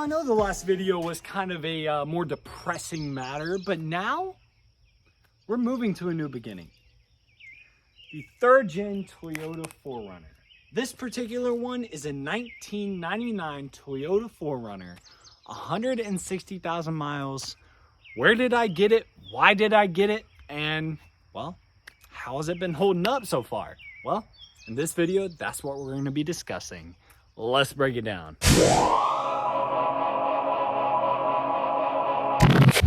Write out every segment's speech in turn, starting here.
I know the last video was kind of a more depressing matter, but now we're moving to a new beginning. The third gen Toyota 4Runner. This particular one is a 1999 Toyota 4Runner, 160,000 miles. Where did I get it? Why did I get it? And, well, how has it been holding up so far? Well, in this video, that's what we're going to be discussing. Let's break it down.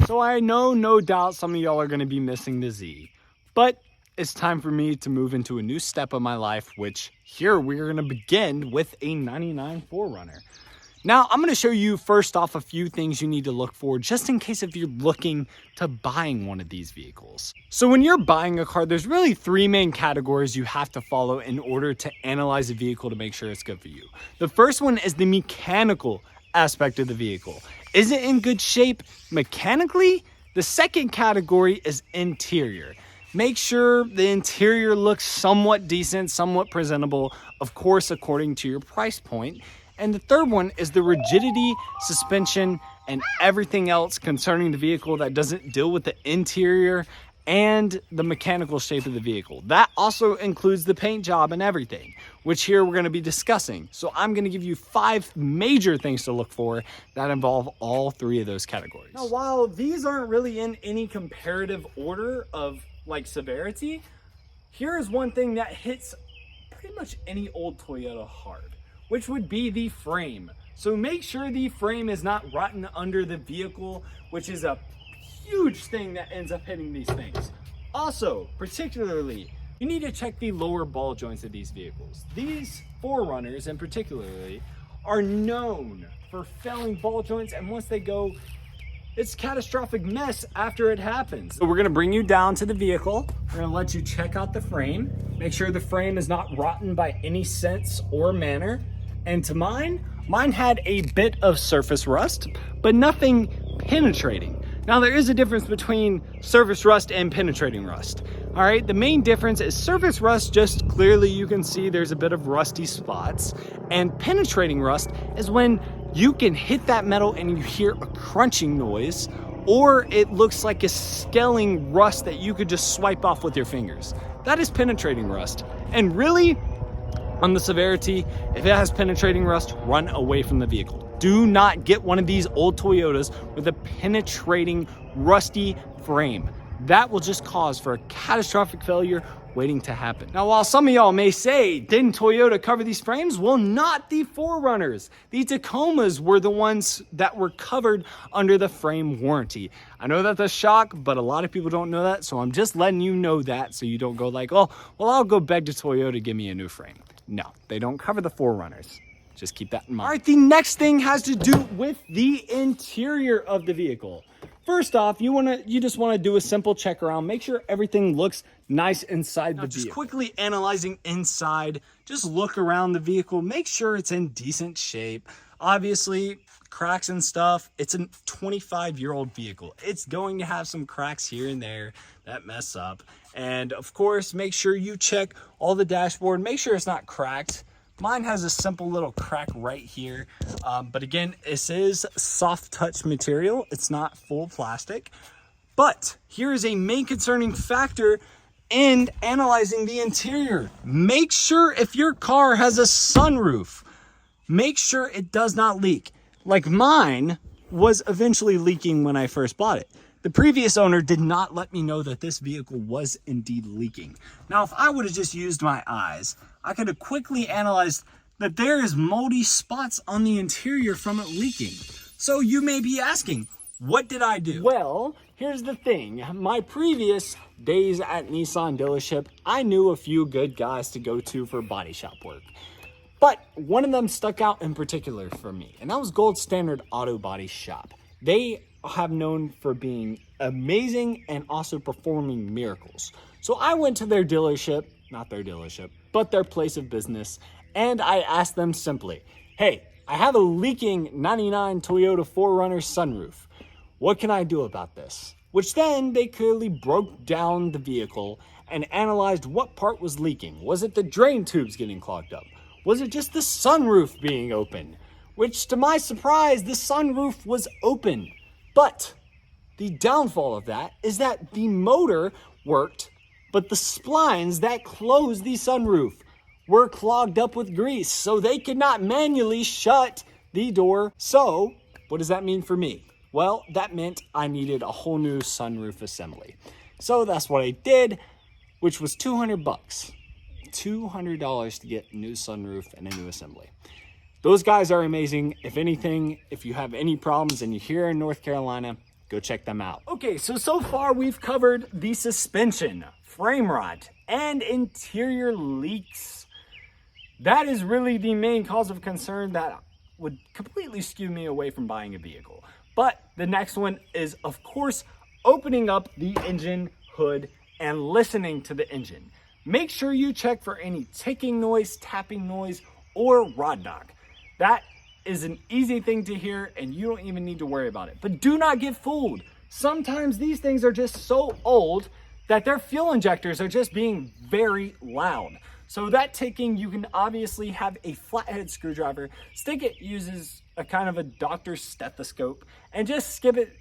So I know, no doubt, some of y'all are going to be missing the Z, but it's time for me to move into a new step of my life, which here we're going to begin with a 99 4Runner. Now, I'm going to show you first off a few things you need to look for just in case if you're looking to buying one of these vehicles. So when you're buying a car, there's really three main categories you have to follow in order to analyze a vehicle to make sure it's good for you. The first one is the mechanical aspect of the vehicle. Is it in good shape mechanically? The second category is interior. Make sure the interior looks somewhat decent, somewhat presentable, of course, according to your price point. And the third one is the rigidity, suspension, and everything else concerning the vehicle that doesn't deal with the interior and the mechanical shape of the vehicle. That also includes the paint job and everything, which here we're going to be discussing. So I'm going to give you 5 major things to look for that involve all 3 of those categories. Now, while these aren't really in any comparative order of like severity, here is one thing that hits pretty much any old Toyota hard, which would be the frame. So make sure the frame is not rotten under the vehicle, which is a huge thing that ends up hitting these things. Also, particularly, you need to check the lower ball joints of these vehicles. These 4Runners in particularly are known for failing ball joints, and once they go, it's a catastrophic mess after it happens. So we're gonna bring you down to the vehicle. We're gonna let you check out the frame. Make sure the frame is not rotten by any sense or manner. And to mine had a bit of surface rust, but nothing penetrating. Now there is a difference between surface rust and penetrating rust. All right, the main difference is surface rust, just clearly you can see there's a bit of rusty spots, and penetrating rust is when you can hit that metal and you hear a crunching noise, or it looks like a scaling rust that you could just swipe off with your fingers. That is penetrating rust. And really, on the severity, if it has penetrating rust, run away from the vehicle. Do not get one of these old Toyotas with a penetrating, rusty frame. That will just cause for a catastrophic failure waiting to happen. Now, while some of y'all may say, didn't Toyota cover these frames? Well, not the 4Runners. The Tacomas were the ones that were covered under the frame warranty. I know that's a shock, but a lot of people don't know that, so I'm just letting you know that so you don't go like, oh, well, I'll go beg to Toyota to give me a new frame. No, they don't cover the 4Runners. Just keep that in mind. All right, the next thing has to do with the interior of the vehicle. First off, you just want to do a simple check around, make sure everything looks nice inside the vehicle. Just quickly analyzing inside, just look around the vehicle, make sure it's in decent shape. Obviously, cracks and stuff, it's a 25-year-old vehicle. It's going to have some cracks here and there that mess up. And of course, make sure you check all the dashboard, make sure it's not cracked. Mine has a simple little crack right here. But again, this is soft touch material. It's not full plastic. But here is a main concerning factor in analyzing the interior. Make sure if your car has a sunroof, make sure it does not leak. Like mine was eventually leaking when I first bought it. The previous owner did not let me know that this vehicle was indeed leaking. Now, if I would have just used my eyes, I could have quickly analyzed that there is moldy spots on the interior from it leaking. So you may be asking, what did I do? Well, here's the thing. My previous days at Nissan dealership, I knew a few good guys to go to for body shop work. But one of them stuck out in particular for me, and that was Gold Standard Auto Body Shop. They have known for being amazing and also performing miracles. So I went to their dealership, not their dealership, but their place of business, and I asked them simply, hey, I have a leaking 99 Toyota 4Runner sunroof. What can I do about this? Which then they clearly broke down the vehicle and analyzed what part was leaking. Was it the drain tubes getting clogged up? Was it just the sunroof being open? which to my surprise, the sunroof was open. But the downfall of that is that the motor worked, but the splines that closed the sunroof were clogged up with grease, so they could not manually shut the door. So what does that mean for me? Well, that meant I needed a whole new sunroof assembly. So that's what I did, which was $200. $200 to get a new sunroof and a new assembly. Those guys are amazing. If anything, if you have any problems and you're here in North Carolina, go check them out. Okay, so far we've covered the suspension, frame rot, and interior leaks. That is really the main cause of concern that would completely skew me away from buying a vehicle. But the next one is, of course, opening up the engine hood and listening to the engine. Make sure you check for any ticking noise, tapping noise, or rod knock. That is an easy thing to hear and you don't even need to worry about it. But do not get fooled. Sometimes these things are just so old that their fuel injectors are just being very loud. So that ticking, you can obviously have a flathead screwdriver, stick it, uses a kind of a doctor's stethoscope, and just skip it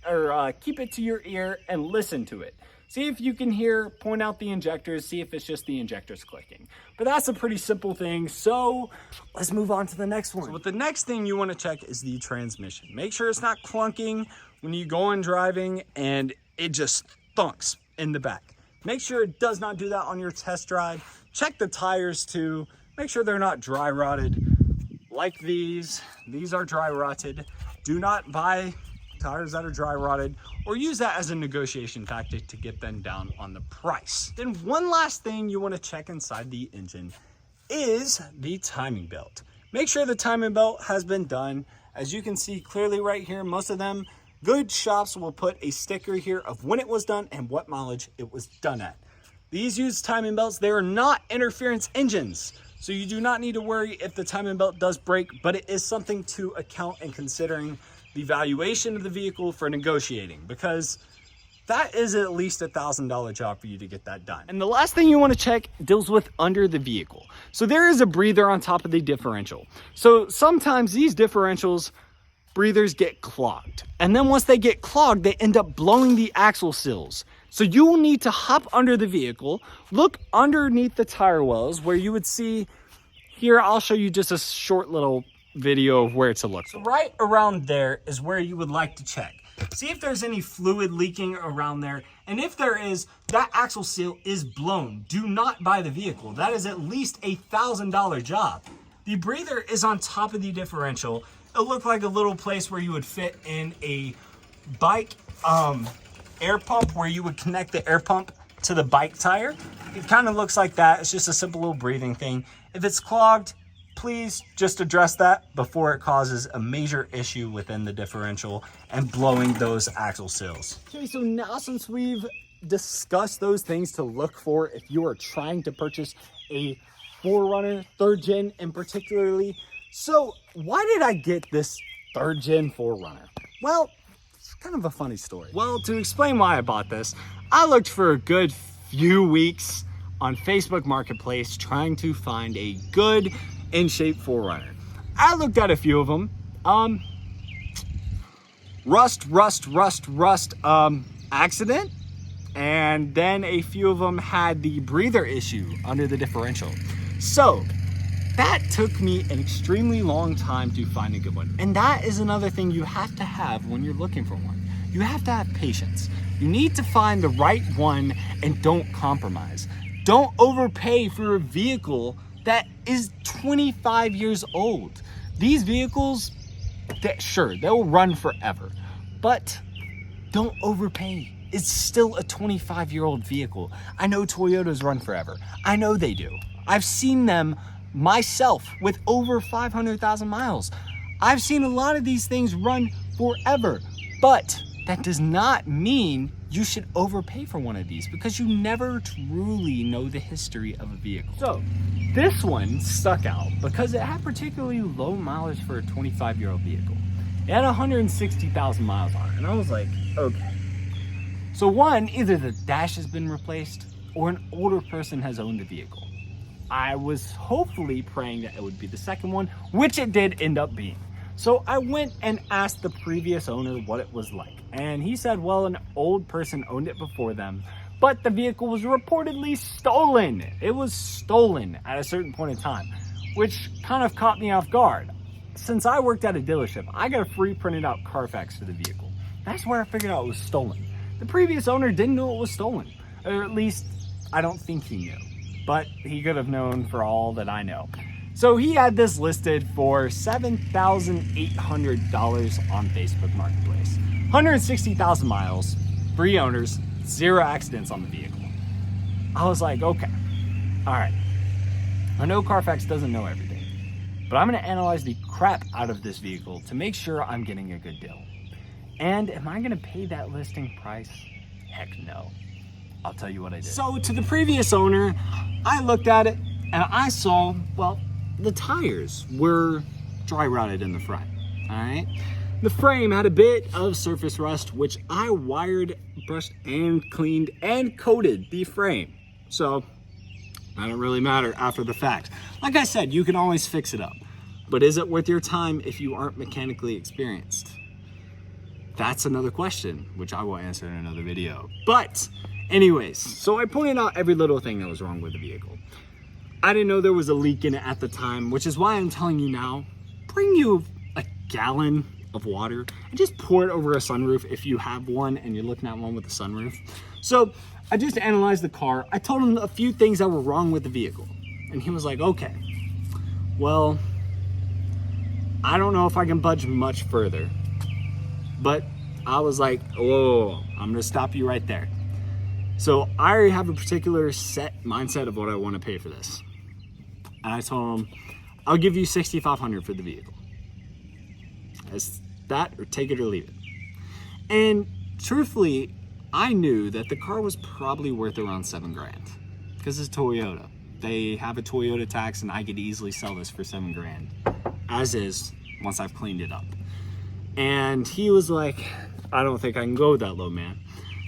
or keep it to your ear and listen to it. See if you can hear, point out the injectors, see if it's just the injectors clicking. But that's a pretty simple thing, so let's move on to the next one. So the next thing you want to check is the transmission. Make sure it's not clunking when you go on driving and it just thunks in the back. Make sure it does not do that on your test drive. Check the tires too. Make sure they're not dry rotted like these. These are dry rotted. Do not buy tires that are dry rotted or use that as a negotiation tactic to get them down on the price. Then one last thing you want to check inside the engine is the timing belt. Make sure the timing belt has been done. As you can see clearly right here, most of them good shops will put a sticker here of when it was done and what mileage it was done at. These use timing belts. They are not interference engines, so you do not need to worry if the timing belt does break, but it is something to account in considering the valuation of the vehicle for negotiating, because that is at least $1,000 job for you to get that done. And the last thing you want to check deals with under the vehicle. So there is a breather on top of the differential. So sometimes these differentials, breathers get clogged. And then once they get clogged, they end up blowing the axle seals. So you will need to hop under the vehicle, look underneath the tire wells where you would see here. I'll show you just a short little video of where to look. So right around there is where you would like to check. See if there's any fluid leaking around there. And if there is, that axle seal is blown. Do not buy the vehicle. That is at least $1,000 job. The breather is on top of the differential. It'll look like a little place where you would fit in a bike air pump, where you would connect the air pump to the bike tire. It kind of looks like that. It's just a simple little breathing thing. If it's clogged, please just address that before it causes a major issue within the differential and blowing those axle seals. Okay, so now since we've discussed those things to look for if you are trying to purchase a 4Runner 3rd gen in particularly, so why did I get this 3rd gen 4Runner? Well, it's kind of a funny story. Well, to explain why I bought this, I looked for a good few weeks on Facebook Marketplace trying to find a good in-shape 4Runner. I looked at a few of them. Rust accident. And then a few of them had the breather issue under the differential. So that took me an extremely long time to find a good one. And that is another thing you have to have when you're looking for one. You have to have patience. You need to find the right one and don't compromise. Don't overpay for a vehicle that is 25 years old. These vehicles, sure, they'll run forever, but don't overpay. It's still a 25-year-old vehicle. I know Toyotas run forever. I know they do. I've seen them myself with over 500,000 miles. I've seen a lot of these things run forever, but that does not mean you should overpay for one of these, because you never truly know the history of a vehicle. So this one stuck out because it had particularly low mileage for a 25-year-old vehicle. It had 160,000 miles on it, and I was like, okay. So one, either the dash has been replaced or an older person has owned the vehicle. I was hopefully praying that it would be the second one, which it did end up being. So I went and asked the previous owner what it was like. And he said, well, an old person owned it before them, but the vehicle was reportedly stolen. It was stolen at a certain point in time, which kind of caught me off guard. Since I worked at a dealership, I got a free printed out Carfax for the vehicle. That's where I figured out it was stolen. The previous owner didn't know it was stolen, or at least I don't think he knew, but he could have known for all that I know. So he had this listed for $7,800 on Facebook Marketplace. 160,000 miles, 3 owners, 0 accidents on the vehicle. I was like, okay, all right. I know Carfax doesn't know everything, but I'm gonna analyze the crap out of this vehicle to make sure I'm getting a good deal. And am I gonna pay that listing price? Heck no. I'll tell you what I did. So to the previous owner, I looked at it and I saw, well, the tires were dry rotted in the front, all right? The frame had a bit of surface rust, which I wired, brushed, and cleaned and coated the frame. So that don't really matter after the fact. Like I said, you can always fix it up. But is it worth your time if you aren't mechanically experienced? That's another question, which I will answer in another video. But anyways, so I pointed out every little thing that was wrong with the vehicle. I didn't know there was a leak in it at the time, which is why I'm telling you now, bring you a gallon of water and just pour it over a sunroof if you have one and you're looking at one with a sunroof. So I just analyzed the car. I told him a few things that were wrong with the vehicle. And he was like, okay, well, I don't know if I can budge much further. But I was like, whoa, I'm gonna stop you right there. So I already have a particular set mindset of what I want to pay for this. And I told him, I'll give you $6,500 for the vehicle. It's that or take it or leave it. And truthfully, I knew that the car was probably worth around $7,000 because it's Toyota. They have a Toyota tax and I could easily sell this for $7,000 as is once I've cleaned it up. And he was like, I don't think I can go that low, man.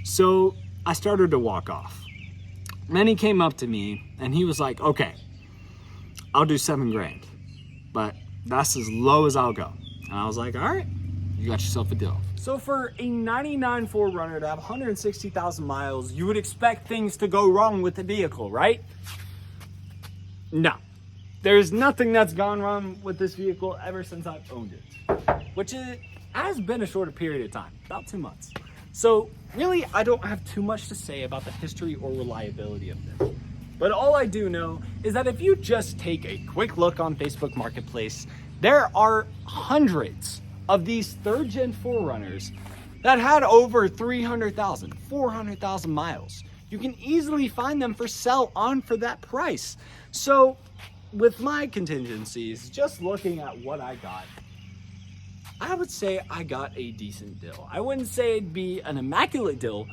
So I started to walk off. Then he came up to me and he was like, okay, I'll do $7,000, but that's as low as I'll go. And I was like, all right, you got yourself a deal. So for a 99 4Runner to have 160,000 miles, you would expect things to go wrong with the vehicle, right? No, there's nothing that's gone wrong with this vehicle ever since I've owned it, which has been a shorter period of time, about 2 months. So really, I don't have too much to say about the history or reliability of this. But all I do know is that if you just take a quick look on Facebook Marketplace, there are hundreds of these 3rd gen 4Runners that had over 300,000, 400,000 miles. You can easily find them for sale on for that price. So with my contingencies, just looking at what I got, I would say I got a decent deal. I wouldn't say it'd be an immaculate deal,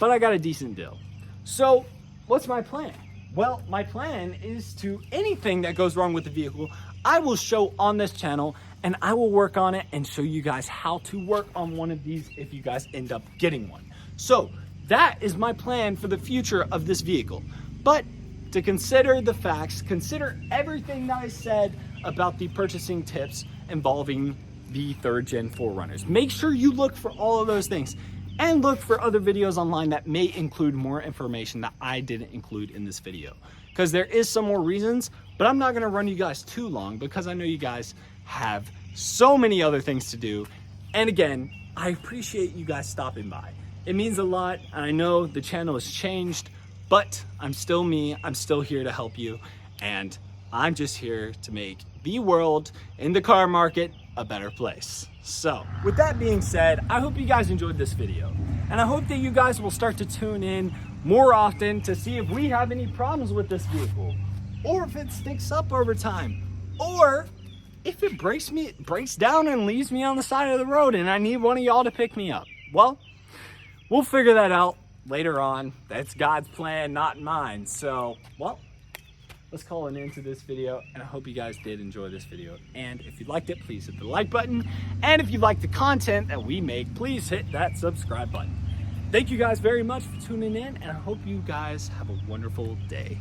but I got a decent deal. So what's my plan? Well, my plan is to anything that goes wrong with the vehicle, I will show on this channel and I will work on it and show you guys how to work on one of these if you guys end up getting one. So that is my plan for the future of this vehicle. But to consider the facts, consider everything that I said about the purchasing tips involving the 3rd gen 4Runners. Make sure you look for all of those things and look for other videos online that may include more information that I didn't include in this video, because there is some more reasons, but I'm not going to run you guys too long because I know you guys have so many other things to do. And again, I appreciate you guys stopping by. It means a lot. I know the channel has changed, but I'm still me. I'm still here to help you, and I'm just here to make the world in the car market a better place. So with that being said, I hope you guys enjoyed this video, and I hope that you guys will start to tune in more often to see if we have any problems with this vehicle, or if it sticks up over time, or if it breaks down and leaves me on the side of the road and I need one of y'all to pick me up. Well, we'll figure that out later on. That's God's plan, not mine. So, well, let's call an end to this video, and I hope you guys did enjoy this video. And if you liked it, please hit the like button. And if you like the content that we make, please hit that subscribe button. Thank you guys very much for tuning in, and I hope you guys have a wonderful day.